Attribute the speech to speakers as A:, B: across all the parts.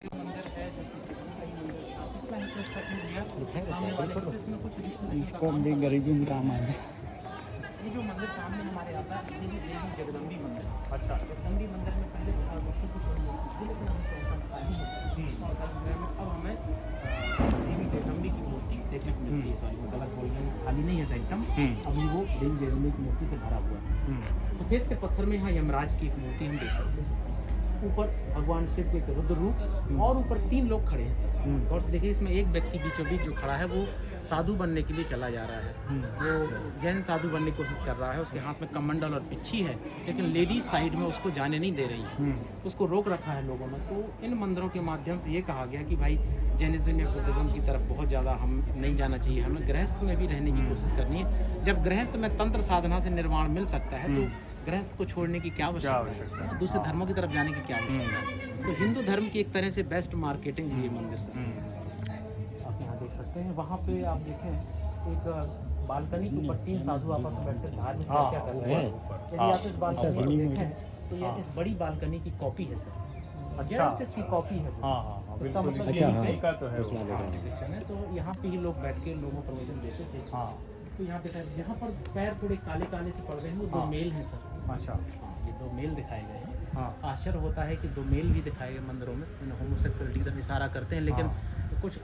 A: मंदिर है जो कि सिद्धू का ही मंदिर था, पिछला इंस्ट्रक्शन दिया सामने वाले हिस्से इसमें कुछ ऋषि
B: इसको हम भी गरीबी में काम आए।
A: ये जो मंदिर सामने हमारे आता है ये देवी जगदम्बी मंदिर।
C: अच्छा।
A: जगदम्बी मंदिर में पहले लक्ष्मी की थोड़ी मूर्ति थी, लेकिन हम चौथा खाली है और अब हमें देवी जगदम्बी की मूर्ति देखने को मिलती है। सॉरी मैं गलत बोल रहा हूँ, खाली नहीं है एकदम, अभी वो देवी जगदम्बी की मूर्ति से भरा हुआ है। सफेद से पत्थर में यहाँ यमराज की एक मूर्ति हम देख सकते हैं। ऊपर भगवान शिव के एक रुद्र रूप और ऊपर 3 लोग खड़े हैं। और देखिए इसमें एक व्यक्ति बीचों बीच जो खड़ा है वो साधु बनने के लिए चला जा रहा है। वो जैन साधु बनने की कोशिश कर रहा है। उसके हाथ में कमंडल और पिच्छी है, लेकिन लेडीज साइड में उसको जाने नहीं दे रही है। उसको रोक रखा है लोगों ने। तो इन मंदिरों के माध्यम से ये कहा गया कि भाई जैनिज्म या बुद्धिज्म की तरफ बहुत ज़्यादा हम नहीं जाना चाहिए, हमें गृहस्थ में भी रहने की कोशिश करनी है। जब गृहस्थ में तंत्र साधना से निर्वाण मिल सकता है तो गृहस्थ को छोड़ने की क्या आवश्यकता है, दूसरे धर्मों की तरफ जाने की क्या आवश्यकता है। तो हिंदू धर्म की एक तरह से बेस्ट मार्केटिंग है ये मंदिर से। आप यहाँ देख सकते हैं, वहाँ पे आप देखें एक बालकनी के ऊपर 3 साधु आपस में बैठकर धार्मिक चर्चा कर रहे हैं। यदि आप इस बालकनी में देखें तो ये इस बड़ी बालकनी की कॉपी है सर। अच्छा, इसकी कॉपी है। इसका मतलब तो यहाँ पे ही लोग बैठ के लोगों को परमिशन देते थे। तो यहाँ पे यहाँ पर पैर थोड़े काले काले से पड़ रहे हैं, वो 2 मेल हैं सर। अच्छा, ये 2 मेल दिखाए गए हैं। आश्चर्य होता है कि 2 मेल भी दिखाए गए मंदिरों में। होमोसेक्सुअलिटी की तरफ इशारा करते हैं, लेकिन कुछ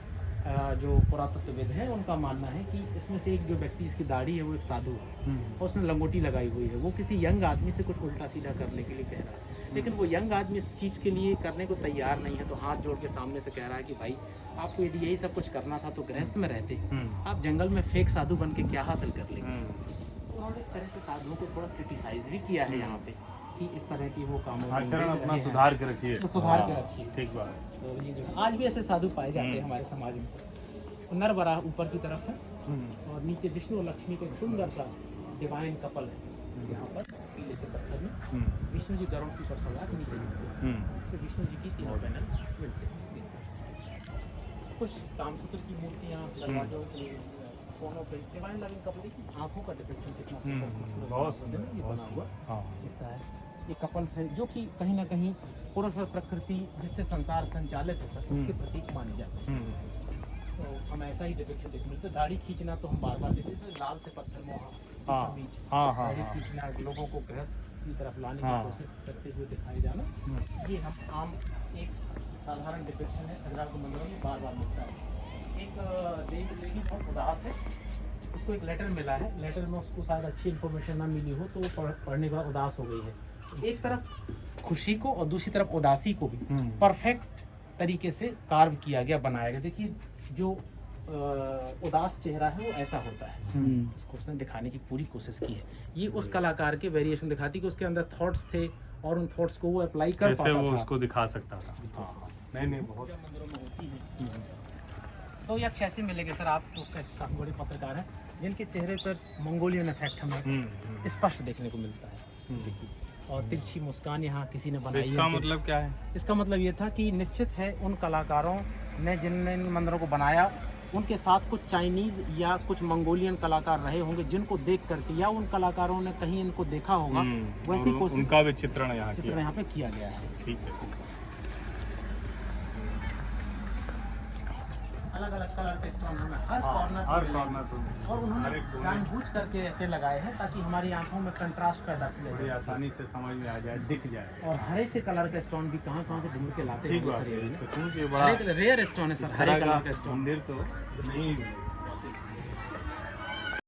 A: जो पुरातत्वविद हैं उनका मानना है कि इसमें से एक जो व्यक्ति इसकी दाढ़ी है वो एक साधु है और उसने लंगोटी लगाई हुई है। वो किसी यंग आदमी से कुछ उल्टा सीधा करने के लिए कह रहा है, लेकिन वो यंग आदमी इस चीज़ के लिए करने को तैयार नहीं है। तो हाथ जोड़ के सामने से कह रहा है कि भाई आपको यदि यही सब कुछ करना था तो गृहस्थ में रहते, आप जंगल में फेक साधु बन के क्या हासिल कर लेंगे। उन्होंने इस तरह से साधुओं को थोड़ा क्रिटिसाइज भी किया है यहाँ पे कि इस तरह की वो काम
C: अपना सुधार के रखिए,
A: सुधार के रखिए।
C: ठीक बात।
A: तो ये जो आज भी ऐसे साधु पाए जाते हैं हमारे समाज में। नर बराह ऊपर की तरफ है और नीचे विष्णु और लक्ष्मी का एक सुंदर सा डिवाइन कपल है। यहाँ पर पीले से पत्थर में विष्णु जी गरुड़ की पर सवार नीचे मिलते हैं। तो विष्णु जी की 3 पैनल मिलते हैं। कुछ कामसूत्र की मूर्तियाँ, दरवाजों के कोनों पे डिवाइन लविंग कपल की आंखों का डिपिक्शन कितना सुंदर, बहुत सुंदर ये बना हुआ दिखता है। ये कपल्स है जो कि कहीं ना कहीं पुरुष और प्रकृति जिससे संसार संचालित है सर, उसके प्रतीक माने जाते हैं। तो हम ऐसा ही डिपिक्शन देखते हैं। तो दाढ़ी खींचना तो हम बार बार देखते हैं, लाल से पत्थर में बीच दाढ़ी खींचना, लोगों को गृहस्थ की तरफ लाने की कोशिश करते हुए दिखाए जाना, ये हम आम एक साधारण डिपिक्शन है खजुराहो के मंदिरों में बार बार मिलता है। एक देवी बहुत उदास है, उसको एक लेटर मिला है, लेटर में उसको शायद अच्छी इन्फॉर्मेशन ना मिली हो तो वो पढ़ने के बाद उदास हो गई है। एक तरफ खुशी को और दूसरी तरफ उदासी को भी परफेक्ट तरीके से कार्व किया गया, बनाया गया। देखिए जो उदास चेहरा है वो ऐसा होता है, उसको उसने दिखाने की पूरी कोशिश की है। ये उस कलाकार के वेरिएशन दिखाती कि उसके अंदर थॉट्स थे और उन थॉट्स को वो अप्लाई कर पाता था,
C: वो उसको दिखा सकता था। नहीं बहुत
A: मंदिरों में होती है। तो यक्ष ऐसे मिलेंगे सर, आप तो काफी बड़े पत्रकार हैं जिनके चेहरे पर मंगोलियन इफेक्ट हमें स्पष्ट देखने को मिलता है। और तिरछी मुस्कान यहाँ किसी ने बनाई है।
C: इसका मतलब क्या है?
A: इसका मतलब ये था कि निश्चित है उन कलाकारों ने जिनने इन मंदिरों को बनाया उनके साथ कुछ चाइनीज या कुछ मंगोलियन कलाकार रहे होंगे जिनको देख करके, या उन कलाकारों ने कहीं इनको देखा होगा, वैसी कोशिश
C: उनका भी चित्रण यहाँ
A: पे किया गया है।
C: ठीक है।
A: अलग अलग कलर के स्टोन हमें हर कॉर्नर और उन्होंने जानबूझ करके ऐसे लगाए हैं ताकि हमारी आंखों में कंट्रास्ट पैदा किया जाए,
C: आसानी से समझ में आ जाए, दिख जाए।
A: और हरे से कलर के स्टोन भी कहाँ से ढूंढ के लाते हैं।
C: ठीक बात है,
A: रेयर स्टोन है सर, हरे कलर का स्टोन
C: मंदिर तो नहीं